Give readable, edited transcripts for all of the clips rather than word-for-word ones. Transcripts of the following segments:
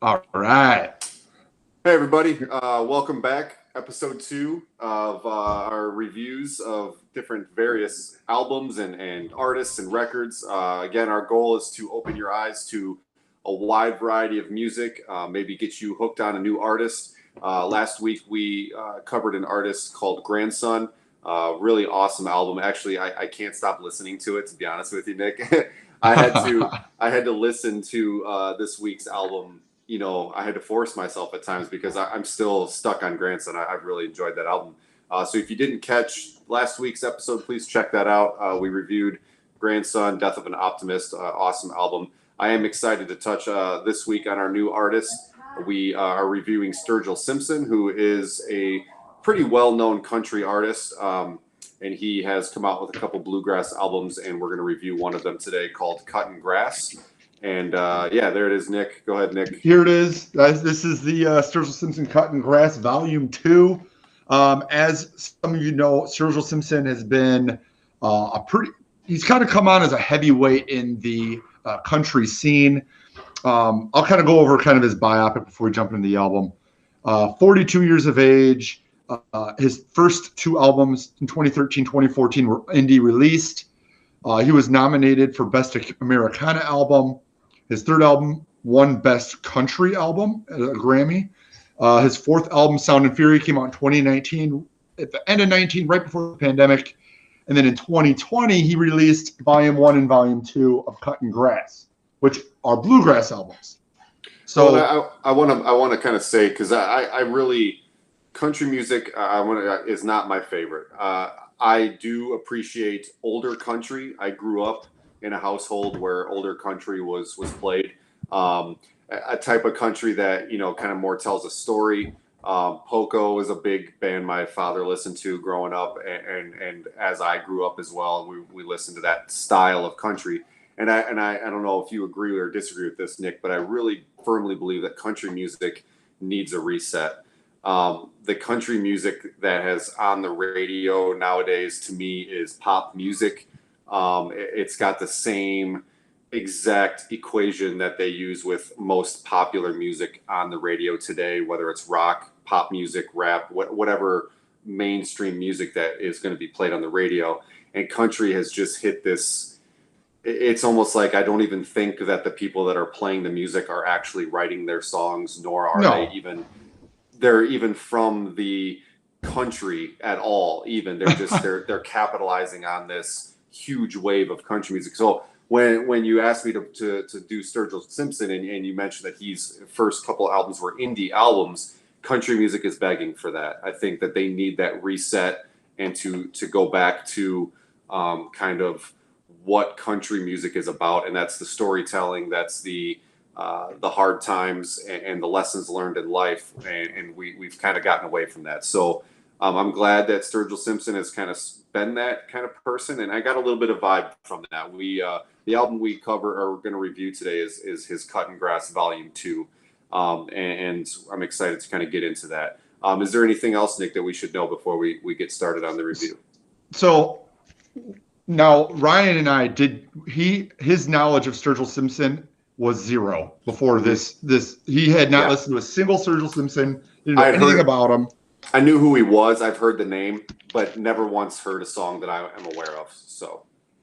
All right. Hey everybody, welcome back. Episode 2 of our reviews of different various albums and artists and records. Again, our goal is to open your eyes to a wide variety of music, maybe get you hooked on a new artist. Last week we covered an artist called Grandson. Really awesome album. Actually, I can't stop listening to it, to be honest with you, Nick. I had to listen to this week's album. I had to force myself at times because I'm still stuck on Grandson. I've really enjoyed that album. So if you didn't catch last week's episode, please check that out. We reviewed Grandson, Death of an Optimist, awesome album. I am excited to touch this week on our new artist. We are reviewing Sturgill Simpson, who is a pretty well-known country artist. And he has come out with a couple bluegrass albums, and we're going to review one of them today called Cuttin Grass. And there it is, Nick. Go ahead, Nick. Here it is. This is the Sturgill Simpson Cuttin Grass Volume 2. As some of you know, Sturgill Simpson has been he's kind of come on as a heavyweight in the country scene. I'll kind of go over kind of his biopic before we jump into the album. 42 years of age. His first two albums in 2013, 2014 were indie released. He was nominated for Best Americana Album. His third album won Best Country Album at a Grammy. His fourth album, Sound and Fury, came out in 2019, at the end of 19, right before the pandemic. And then in 2020, he released Volume 1 and Volume 2 of Cuttin Grass, which are bluegrass albums. So I want to kind of say, because I really, country music is not my favorite. I do appreciate older country. I grew up in a household where older country was played. A type of country that, kind of more tells a story. Poco was a big band my father listened to growing up, and as I grew up as well, we listened to that style of country. And I don't know if you agree or disagree with this, Nick, but I really firmly believe that country music needs a reset. The country music that has on the radio nowadays, to me, is pop music. It's got the same exact equation that they use with most popular music on the radio today, whether it's rock, pop music, rap, whatever mainstream music that is going to be played on the radio. And country has just hit this. It's almost like I don't even think that the people that are playing the music are actually writing their songs, nor are they're even from the country at all. Even they're just they're capitalizing on this huge wave of country music. So when you asked me to do Sturgill Simpson, and you mentioned that his first couple albums were indie albums, country music is begging for that. I think that they need that reset and to go back to kind of what country music is about, and that's the storytelling, that's the hard times and the lessons learned in life, and we've kind of gotten away from that. So I'm glad that Sturgill Simpson has kind of been that kind of person, and I got a little bit of vibe from that. The album we cover or we're going to review today is his Cuttin Grass Volume 2, and I'm excited to kind of get into that. Is there anything else, Nick, that we should know before we get started on the review? So now Ryan and I his knowledge of Sturgill Simpson was zero before this. He had not listened to a single Sturgill Simpson. Didn't know anything about him. I knew who he was. I've heard the name, but never once heard a song that I am aware of.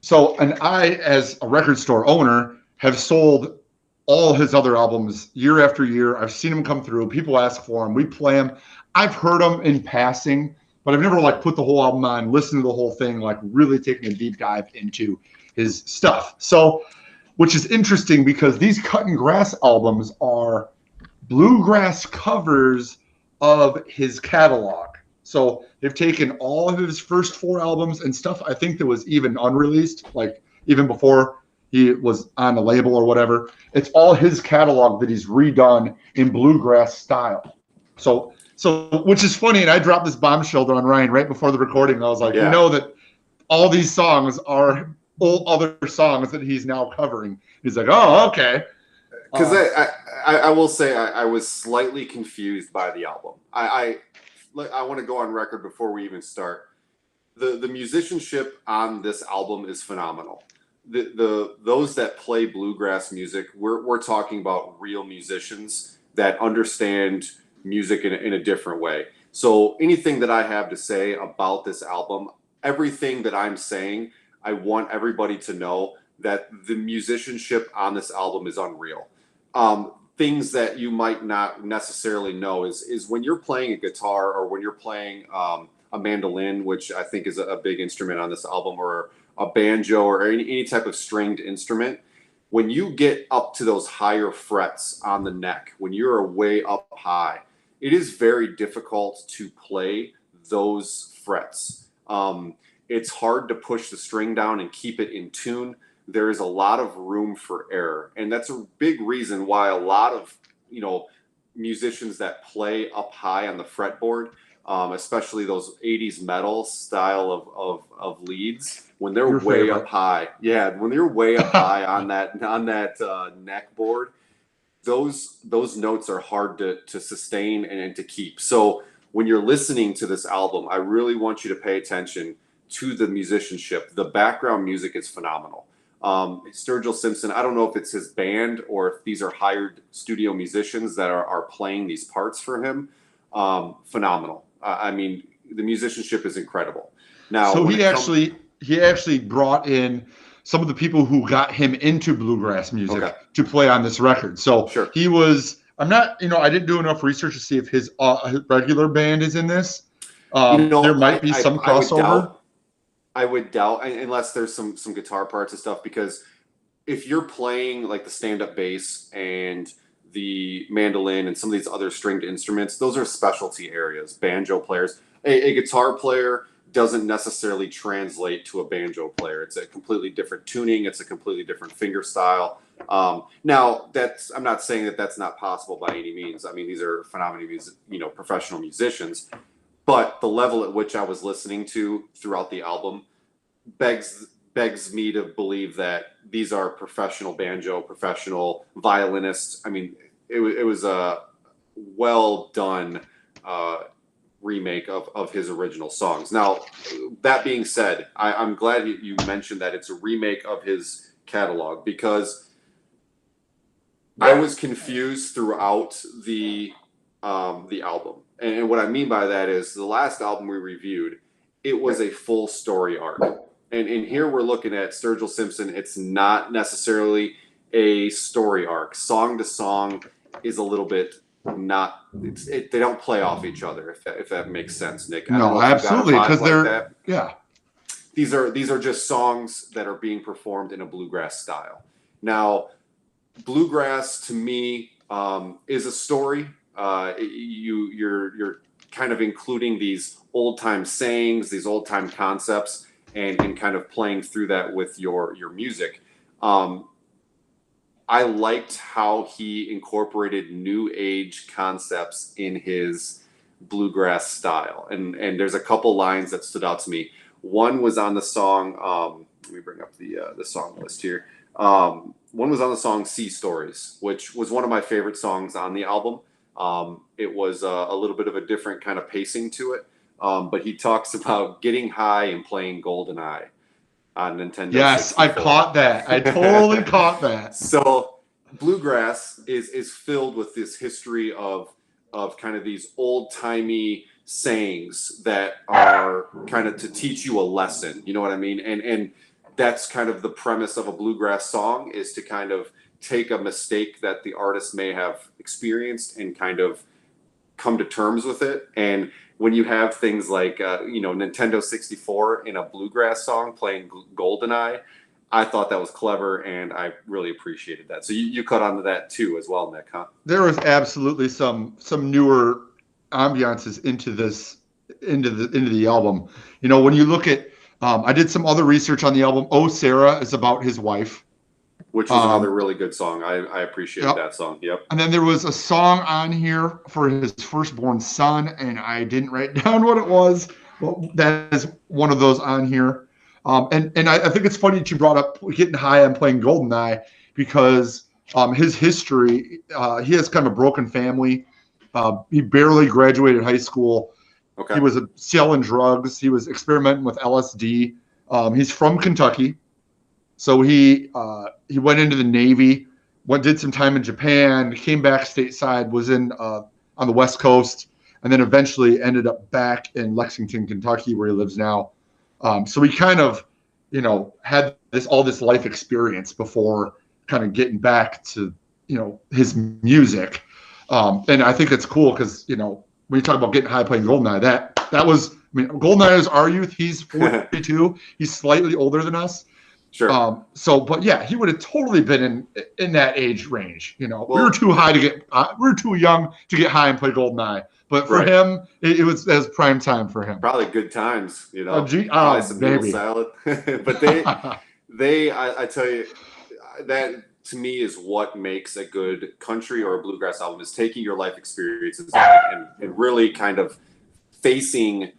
So, and I, as a record store owner, have sold all his other albums year after year. I've seen him come through. People ask for him. We play him. I've heard him in passing, but I've never put the whole album on, listened to the whole thing, really taking a deep dive into his stuff. So, which is interesting because these Cuttin Grass albums are bluegrass covers of his catalog. So they've taken all of his first 4 albums and stuff, I think, that was even unreleased, even before he was on the label or whatever. It's all his catalog that he's redone in bluegrass style. So which is funny, and I dropped this bombshell on Ryan right before the recording. I was like, that all these songs are all other songs that he's now covering. He's like, oh, okay. Because I will say I was slightly confused by the album. I want to go on record before we even start. The musicianship on this album is phenomenal. Those that play bluegrass music, we're talking about real musicians that understand music in a different way. So anything that I have to say about this album, everything that I'm saying, I want everybody to know that the musicianship on this album is unreal. Things that you might not necessarily know is when you're playing a guitar or when you're playing a mandolin, which I think is a big instrument on this album, or a banjo or any type of stringed instrument. When you get up to those higher frets on the neck, when you're way up high, it is very difficult to play those frets. It's hard to push the string down and keep it in tune. There is a lot of room for error, and that's a big reason why a lot of musicians that play up high on the fretboard, especially those 80s metal style of leads, when they're way up high, when they're way up high on that neck board, those notes are hard to sustain and to keep. So when you're listening to this album, I really want you to pay attention to the musicianship. The background music is phenomenal. Sturgill Simpson, I don't know if it's his band or if these are hired studio musicians that are playing these parts for him. Phenomenal. I mean, the musicianship is incredible. Now, so he actually brought in some of the people who got him into bluegrass music to play on this record. So he was. I'm not. I didn't do enough research to see if his regular band is in this. There might be some crossover. I would doubt, unless there's some guitar parts and stuff, because if you're playing like the stand-up bass and the mandolin and some of these other stringed instruments, those are specialty areas. Banjo players, a guitar player doesn't necessarily translate to a banjo player. It's a completely different tuning. It's a completely different finger style. Now, I'm not saying that that's not possible by any means. I mean, these are phenomenal, professional musicians. But the level at which I was listening to throughout the album begs me to believe that these are professional banjo, professional violinists. I mean, it was a well done remake of his original songs. Now, that being said, I'm glad you mentioned that it's a remake of his catalog, because I was confused throughout the album. And what I mean by that is the last album we reviewed, it was a full story arc. And here we're looking at Sturgill Simpson. It's not necessarily a story arc. Song to song is a little bit they don't play off each other, if that makes sense, Nick. No, absolutely, because they're These are just songs that are being performed in a bluegrass style. Now, bluegrass to me is a story. You're kind of including these old time sayings, these old time concepts, and kind of playing through that with your music. I liked how he incorporated new age concepts in his bluegrass style, and there's a couple lines that stood out to me. One was on the song. Let me bring up the song list here. One was on the song "Sea Stories," which was one of my favorite songs on the album. It was a little bit of a different kind of pacing to it, but he talks about getting high and playing GoldenEye on Nintendo. Yes, 64. I caught that. I totally caught that. So bluegrass is filled with this history of kind of these old timey sayings that are kind of to teach you a lesson. You know what I mean? And that's kind of the premise of a bluegrass song, is to kind of take a mistake that the artist may have experienced and kind of come to terms with it. And when you have things like, Nintendo 64 in a bluegrass song playing GoldenEye, I thought that was clever, and I really appreciated that. So you caught on to that too as well, Nick, huh? There was absolutely some newer ambiances into the album. When you look at, I did some other research on the album. "Oh, Sarah" is about his wife, which was another really good song. I appreciated that song. Yep. And then there was a song on here for his firstborn son, and I didn't write down what it was, but that is one of those on here. And I think it's funny that you brought up getting high and playing GoldenEye, because his history, he has kind of a broken family. He barely graduated high school. Okay. He was selling drugs. He was experimenting with LSD. He's from Kentucky. So he went into the Navy, did some time in Japan, came back stateside, was in on the West Coast, and then eventually ended up back in Lexington, Kentucky, where he lives now. So he kind of, had all this life experience before kind of getting back to, his music. And I think it's cool because, when you talk about getting high playing Goldeneye, that was, Goldeneye is our youth. He's 42. He's slightly older than us. Sure. But yeah, he would have totally been in that age range. We Well, were too high we were too young to get high and play Goldeneye. But for Right. him, it was prime time for him. Probably good times, Probably some noodle salad. But I tell you, that to me is what makes a good country or a bluegrass album, is taking your life experiences and really kind of facing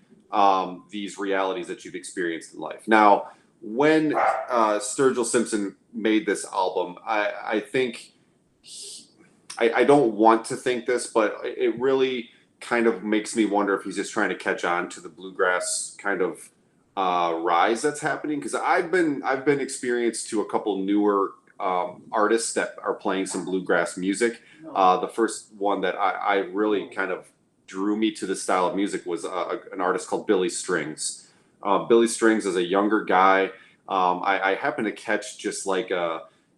these realities that you've experienced in life. Now, when Sturgill Simpson made this album, I think I don't want to think this, but it really kind of makes me wonder if he's just trying to catch on to the bluegrass kind of rise that's happening. Because I've been experienced to a couple newer artists that are playing some bluegrass music. The first one that I really kind of drew me to this style of music was an artist called Billy Strings. Billy Strings is a younger guy. I happened to catch just like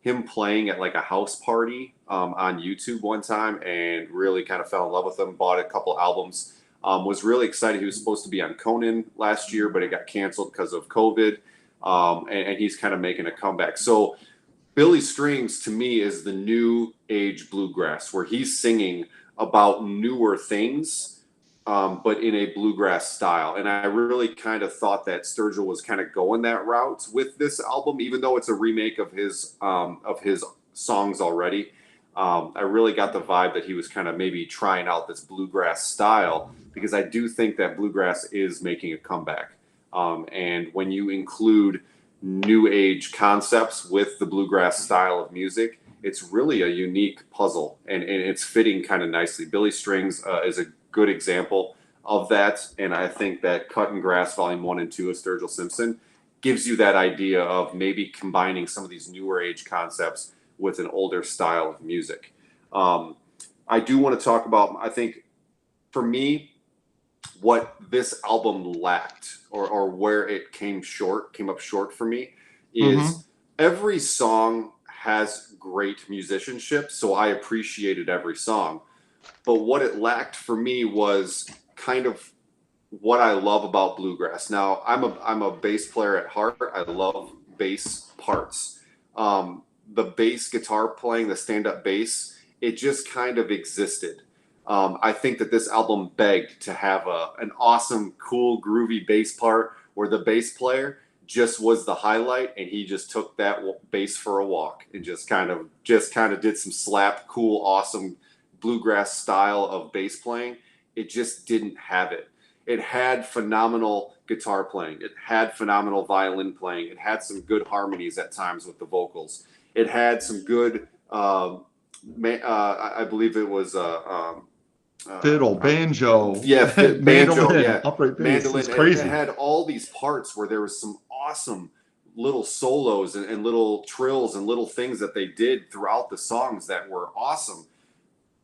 him playing at like a house party on YouTube one time, and really kind of fell in love with him. Bought a couple albums. Was really excited. He was supposed to be on Conan last year, but it got canceled because of COVID. And he's kind of making a comeback. So Billy Strings to me is the new age bluegrass, where he's singing about newer things, but in a bluegrass style. And I really kind of thought that Sturgill was kind of going that route with this album, even though it's a remake of his songs already. I really got the vibe that he was kind of maybe trying out this bluegrass style, because I do think that bluegrass is making a comeback. And when you include new age concepts with the bluegrass style of music, it's really a unique puzzle, and it's fitting kind of nicely. Billy Strings is a good example of that, and I think that Cuttin Grass Volume 1 and 2 of Sturgill Simpson gives you that idea of maybe combining some of these newer age concepts with an older style of music. I do want to talk about, I think, for me, what this album lacked, or where it came up short for me, is every song has great musicianship, so I appreciated every song. But what it lacked for me was kind of what I love about bluegrass. Now, I'm a bass player at heart. I love bass parts. The bass guitar playing, the stand-up bass, it just kind of existed. I think that this album begged to have an awesome, cool, groovy bass part where the bass player just was the highlight, and he just took that bass for a walk and just kind of did some slap, cool, awesome bluegrass style of bass playing. It just didn't have it. It had phenomenal guitar playing. It had phenomenal violin playing. It had some good harmonies at times with the vocals. It had some good, I believe it was fiddle, banjo, banjo, mandolin, upright bass. Mandolin. It's crazy. It had all these parts where there was some awesome little solos and little trills and little things that they did throughout the songs that were awesome.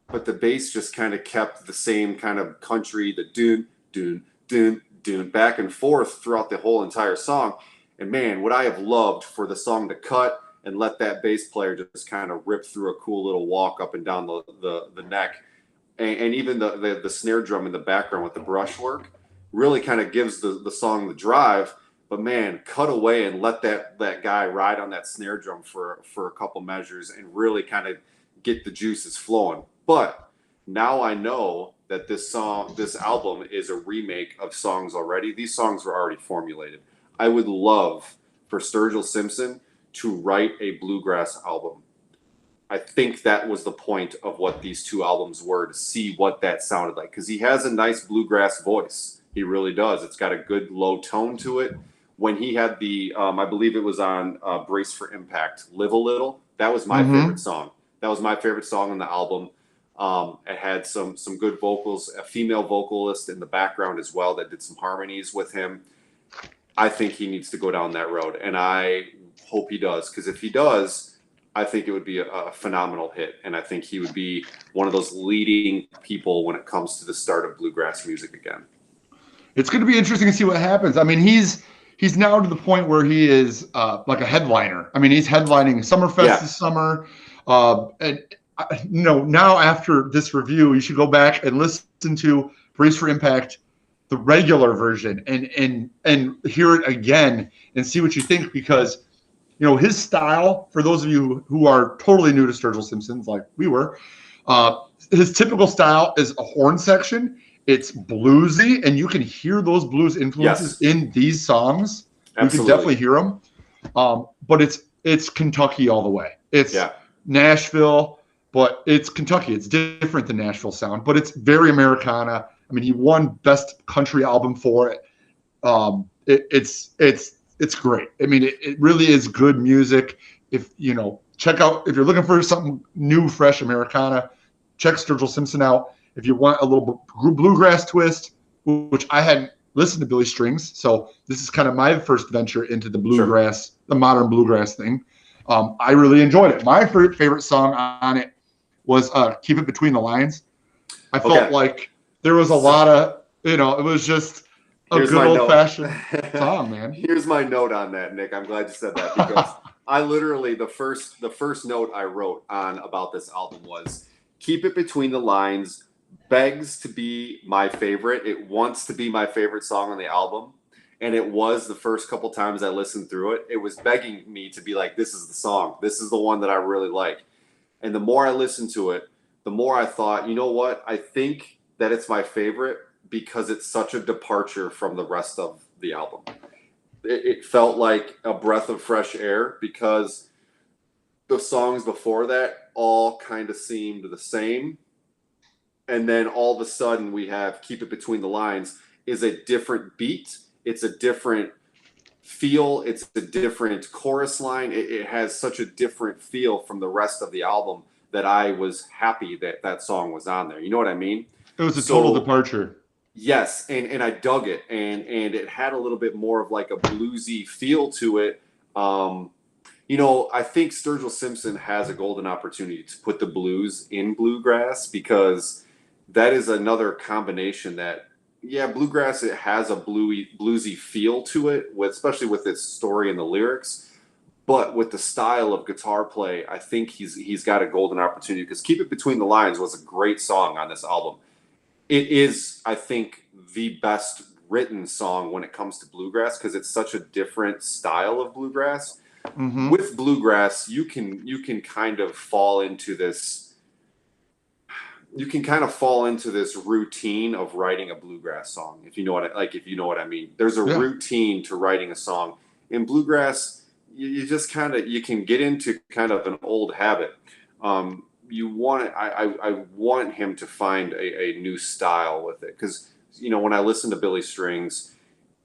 But the bass just kind of kept the same kind of country, the dun, dun, dun, dun, back and forth throughout the whole entire song. And man, would I have loved for the song to cut and let that bass player just kind of rip through a cool little walk up and down the neck. And even the snare drum in the background with the brushwork really kind of gives the song the drive. But man, cut away and let that guy ride on that snare drum for a couple measures and really kind of get the juices flowing. But now I know that this album is a remake of songs already. These songs were already formulated. I would love for Sturgill Simpson to write a bluegrass album. I think that was the point of what these two albums were, to see what that sounded like. Because he has a nice bluegrass voice. He really does. It's got a good low tone to it. When he had I believe it was on Brace for Impact, Live a Little, that was my favorite song. That was my favorite song on the album. It had some good vocals, a female vocalist in the background as well that did some harmonies with him. I think he needs to go down that road, and I hope he does, because if he does, I think it would be a phenomenal hit, and I think he would be one of those leading people when it comes to the start of bluegrass music again. It's going to be interesting to see what happens. I mean, he's now to the point where he is like a headliner. I mean, he's headlining Summerfest Yeah, this summer, and now after this review, you should go back and listen to Brace for Impact, the regular version, and hear it again and see what you think, because his style, for those of you who are totally new to Sturgill Simpsons, like we were, his typical style is a horn section. It's bluesy, and you can hear those blues influences yes, in these songs. You can absolutely. definitely hear them. But it's Kentucky all the way. It's Yeah, Nashville, but it's Kentucky. It's different than Nashville sound, but it's very Americana. I mean, he won Best Country Album for it. It's great. I mean, it really is good music. If check out, if you're looking for something new, fresh Americana, check Sturgill Simpson out. If you want a little bluegrass twist, which I hadn't listened to Billy Strings, so this is kind of my first venture into the sure. bluegrass, the modern bluegrass thing. I really enjoyed it. My favorite song on it was "Keep It Between the Lines." I felt Okay. like there was a So lot of, it was just a here's good my old note. fashioned song, man. Here's my note on that, Nick. I'm glad you said that, because I literally the first note I wrote on about this album was "Keep It Between the Lines" begs to be my favorite. It wants to be my favorite song on the album. And it was the first couple times I listened through it. It was begging me to be like, this is the song. This is the one that I really like. And the more I listened to it, the more I thought, you know what? I think that it's my favorite because it's such a departure from the rest of the album. It felt like a breath of fresh air, because the songs before that all kind of seemed the same. And then all of a sudden we have "Keep It Between the Lines" is a different beat. It's a different feel. It's a different chorus line. It has such a different feel from the rest of the album that I was happy that that song was on there. You know what I mean? It was a total So departure. yes, and I dug it, and it had a little bit more of like a bluesy feel to it. Um, I think Sturgill Simpson has a golden opportunity to put the blues in bluegrass, because that is another combination that, yeah, bluegrass, it has a bluesy feel to it, especially with its story and the lyrics. But with the style of guitar play, I think he's got a golden opportunity, because "Keep It Between the Lines" was a great song on this album. It is, I think, the best written song when it comes to bluegrass, because it's such a different style of bluegrass. Mm-hmm. With bluegrass, you can kind of fall into this routine of writing a bluegrass song, if you know what I mean. There's a Yeah. routine to writing a song. In bluegrass, you just kind of, you can get into kind of an old habit. I want him to find a new style with it, because when I listen to Billy Strings,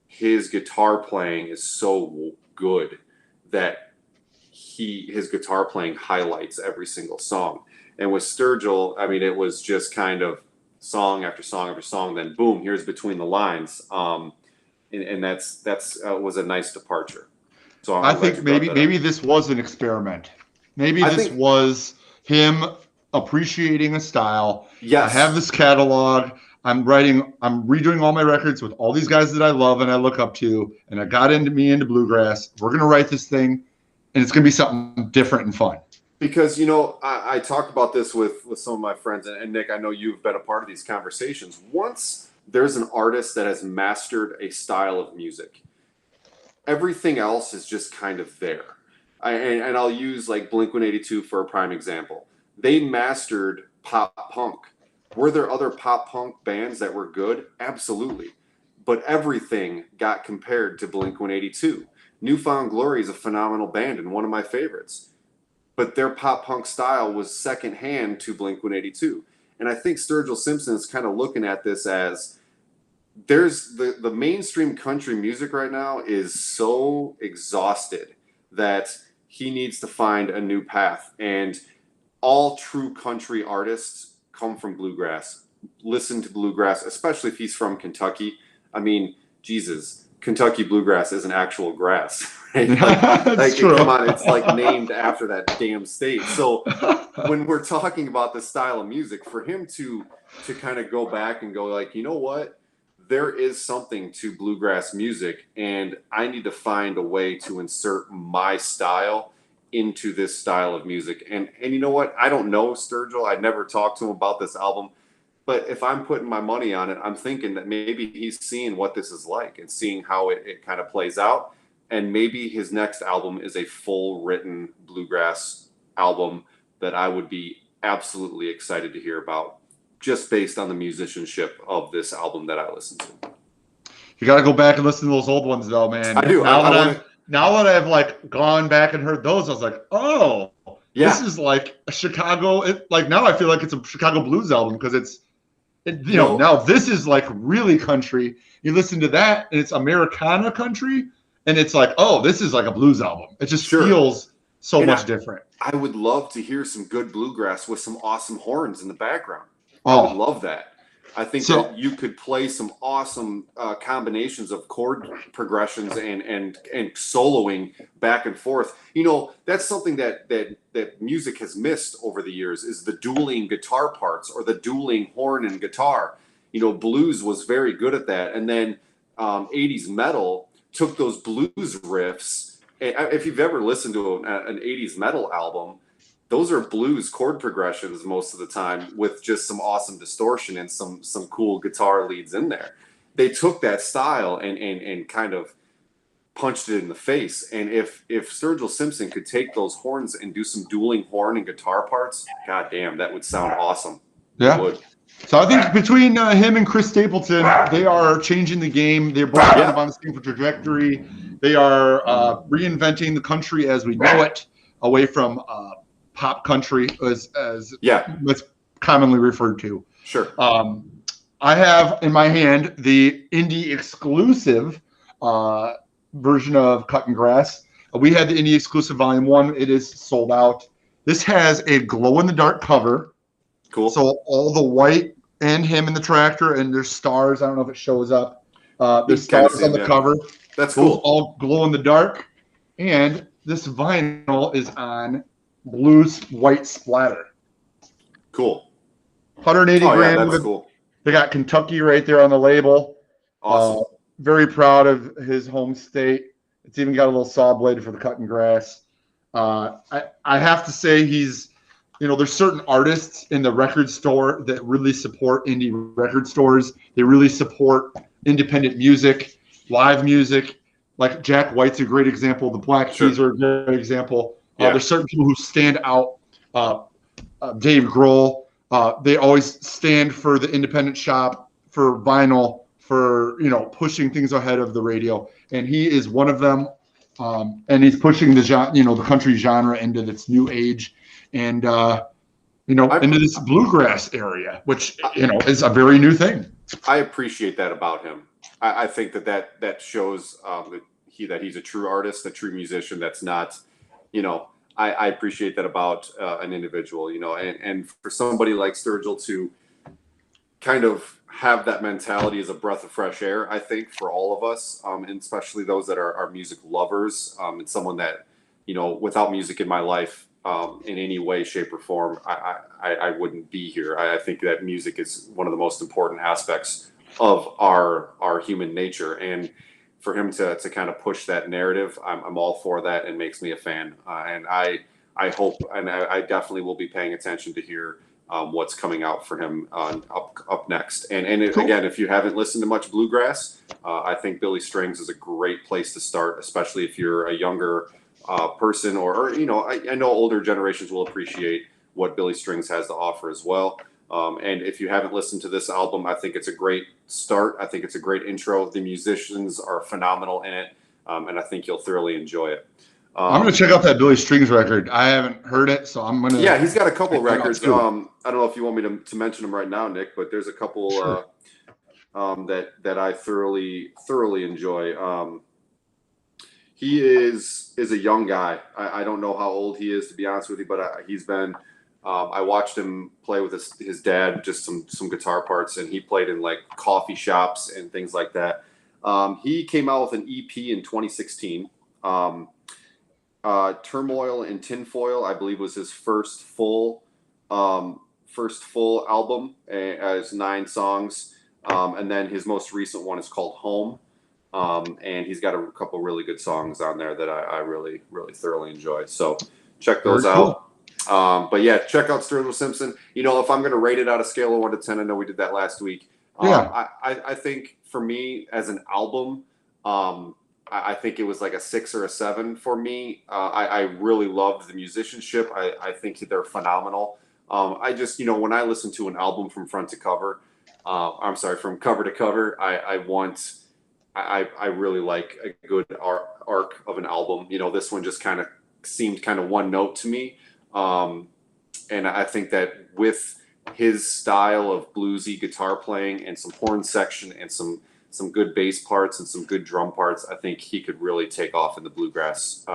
his guitar playing is so good that his guitar playing highlights every single song. And with Sturgill, I mean, it was just kind of song after song after song. Then boom, here's "Between the Lines," and that's was a nice departure. So I I'm glad think you brought that maybe up. this was an experiment. Maybe I this think was him appreciating a style. I have yes, this catalog. I'm redoing all my records with all these guys that I love and I look up to, and I got into bluegrass. We're gonna write this thing, and it's gonna be something different and fun. because I talked about this with some of my friends, and Nick, I know you've been a part of these conversations. Once there's an artist that has mastered a style of music, everything else is just kind of there. And I'll use like Blink-182 for a prime example. They mastered pop punk. Were there other pop punk bands that were good? Absolutely. But everything got compared to Blink-182. New Found Glory is a phenomenal band and one of my favorites. But their pop punk style was secondhand to Blink-182. And I think Sturgill Simpson is kind of looking at this as, there's the mainstream country music right now is so exhausted that he needs to find a new path. And all true country artists come from bluegrass. Listen to bluegrass, especially if he's from Kentucky. I mean, Jesus, Kentucky bluegrass is an actual grass, right? That's true. Come on, it's like named after that damn state. So when we're talking about the style of music, for him to kind of go back and go like, you know what, there is something to bluegrass music, and I need to find a way to insert my style into this style of music. And you know what? I don't know Sturgill. I never talked to him about this album. But if I'm putting my money on it, I'm thinking that maybe he's seeing what this is like and seeing how it kind of plays out. And maybe his next album is a full written bluegrass album that I would be absolutely excited to hear about, just based on the musicianship of this album that I listened to. You got to go back and listen to those old ones, though, man. I do. Now that I've like gone back and heard those, I was like, oh, yeah, this is like a Chicago. Like now I feel like it's a Chicago blues album because now this is like really country. You listen to that and it's Americana country, and it's like, oh, this is like a blues album. It just feels so much different. I would love to hear some good bluegrass with some awesome horns in the background. Oh. I would love that. I think that you could play some awesome combinations of chord progressions and soloing back and forth. You know, that's something that music has missed over the years, is the dueling guitar parts or the dueling horn and guitar. You know, blues was very good at that. And then 80s metal took those blues riffs. If you've ever listened to an 80s metal album, those are blues chord progressions most of the time, with just some awesome distortion and some cool guitar leads in there. They took that style and kind of punched it in the face. And if Sturgill Simpson could take those horns and do some dueling horn and guitar parts, god damn, that would sound awesome. Yeah. It would. So I think between him and Chris Stapleton, they are changing the game. They're both kind of on the same trajectory. They are reinventing the country as we know it, away from pop country as it's commonly referred to. Sure. I have in my hand the indie exclusive version of Cuttin Grass. We had the indie exclusive volume 1. It is sold out. This has a glow in the dark cover. Cool. So all the white and him in the tractor, and there's stars. I don't know if it shows up. There's stars on the cover. That's cool. All glow in the dark. And this vinyl is on blues white splatter. Cool. 180 grand. Yeah, that's cool. They got Kentucky right there on the label. Awesome. Very proud of his home state. It's even got a little saw blade for the cutting grass. I have to say he's, there's certain artists in the record store that really support indie record stores. They really support independent music, live music. Like Jack White's a great example. The Black Keys are a great example. There's certain people who stand out. Dave Grohl, they always stand for the independent shop, for vinyl, for pushing things ahead of the radio, and he is one of them. And he's pushing the country genre into this new age, and into this bluegrass area, which is a very new thing. I appreciate that about him. I think that shows that he's a true artist, a true musician. That's not. I appreciate that about an individual, and for somebody like Sturgill to kind of have that mentality as a breath of fresh air, I think for all of us, and especially those that are music lovers, and someone that, without music in my life in any way, shape, or form, I wouldn't be here. I think that music is one of the most important aspects of our human nature, and for him to kind of push that narrative, I'm all for that, and makes me a fan. And I hope, and I definitely will be paying attention to hear what's coming out for him up next. And cool. Again, if you haven't listened to much bluegrass, I think Billy Strings is a great place to start, especially if you're a younger person, or I know older generations will appreciate what Billy Strings has to offer as well. And if you haven't listened to this album, I think it's a great start. I think it's a great intro. The musicians are phenomenal in it, and I think you'll thoroughly enjoy it. I'm going to check out that Billy Strings record. I haven't heard it, so I'm going to. Yeah, he's got a couple records. I don't know if you want me to mention them right now, Nick, but there's a couple that I thoroughly enjoy. He is a young guy. I don't know how old he is, to be honest with you, but he's been. I watched him play with his dad, just some guitar parts, and he played in like coffee shops and things like that. He came out with an EP in 2016. Turmoil and Tinfoil, I believe, was his first full album. As 9 songs, and then his most recent one is called Home, and he's got a couple really good songs on there that I really thoroughly enjoy. So check those Very out. cool. But yeah, check out Sturgill Simpson. You know, if I'm going to rate it out of scale of 1 to 10, I know we did that last week. I think for me as an album, I think it was like a 6 or a 7 for me. I really loved the musicianship. I think they're phenomenal. I just, you know, when I listen to an album from front to cover, from cover to cover, I really like a good arc of an album. You know, this one just kind of seemed kind of one note to me. And I think that with his style of bluesy guitar playing and some horn section and some good bass parts and some good drum parts, I think he could really take off in the bluegrass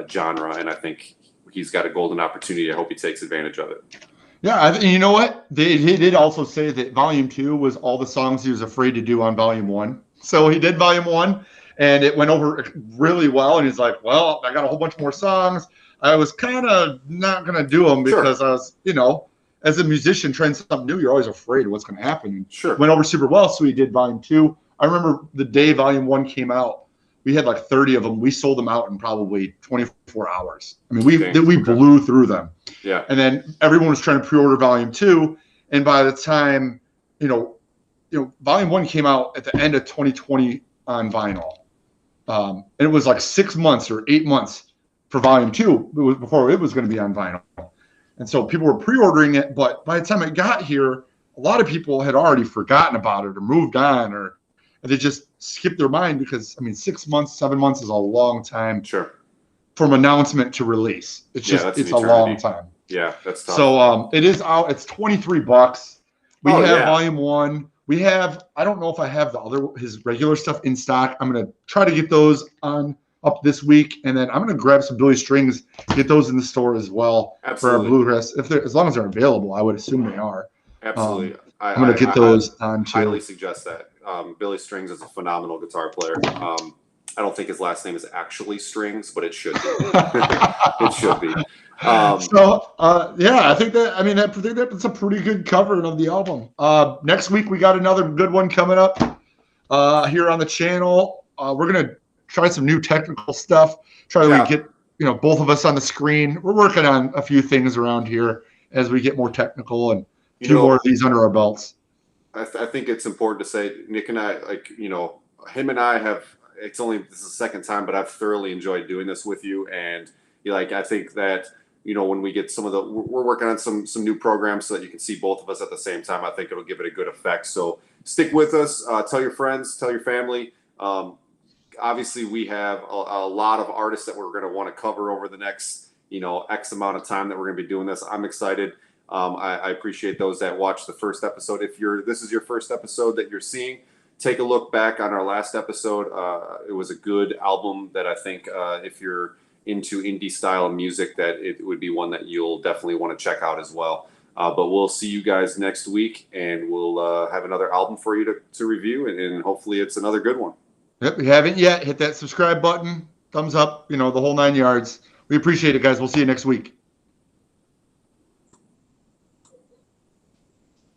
genre. And I think he's got a golden opportunity. I hope he takes advantage of it. Yeah, you know what? He did also say that Volume 2 was all the songs he was afraid to do on Volume 1. So he did Volume 1, and it went over really well. And he's like, well, I got a whole bunch more songs. I was kind of not going to do them because I was, you know, as a musician trying something new, you're always afraid of what's going to happen. And went over super well, so he did Volume 2. I remember the day Volume 1 came out, we had like 30 of them. We sold them out in probably 24 hours. I mean, we blew through them. Yeah. And then everyone was trying to pre-order Volume 2. And by the time, you know, Volume 1 came out at the end of 2020 on vinyl. And it was like 6 months or 8 months for Volume 2 before it was going to be on vinyl. And so people were pre-ordering it. But by the time it got here, a lot of people had already forgotten about it or moved on, or they just skipped their mind because, I mean, 6 months, 7 months is a long time from announcement to release. It's just, it's a long time. Yeah, that's tough. So it is out. It's $23. We have Volume 1. We have, I don't know if I have his regular stuff in stock. I'm going to try to get those up this week. And then I'm going to grab some Billy Strings, get those in the store as well. Absolutely. For our Bluegrass. As long as they're available, I would assume they are. Absolutely. I'm going to get those on too. Highly suggest that. Billy Strings is a phenomenal guitar player. I don't think his last name is actually Strings, but it should be. It should be. I think that's a pretty good covering of the album. Next week we got another good one coming up here on the channel. We're gonna try some new technical stuff. Try to get both of us on the screen. We're working on a few things around here as we get more technical and more of these under our belts. I think it's important to say, Nick and I, him and I have. This is the second time, but I've thoroughly enjoyed doing this with you. And I think that, when we get we're working on some new programs so that you can see both of us at the same time. I think it'll give it a good effect. So stick with us, tell your friends, tell your family. Obviously we have a lot of artists that we're going to want to cover over the next, X amount of time that we're going to be doing this. I'm excited. I appreciate those that watched the first episode. If this is your first episode that you're seeing, take a look back on our last episode. It was a good album that I think if you're into indie style music, that it would be one that you'll definitely want to check out as well. But we'll see you guys next week, and we'll have another album for you to review, and hopefully it's another good one. If you haven't yet, hit that subscribe button, thumbs up, the whole 9 yards. We appreciate it, guys. We'll see you next week.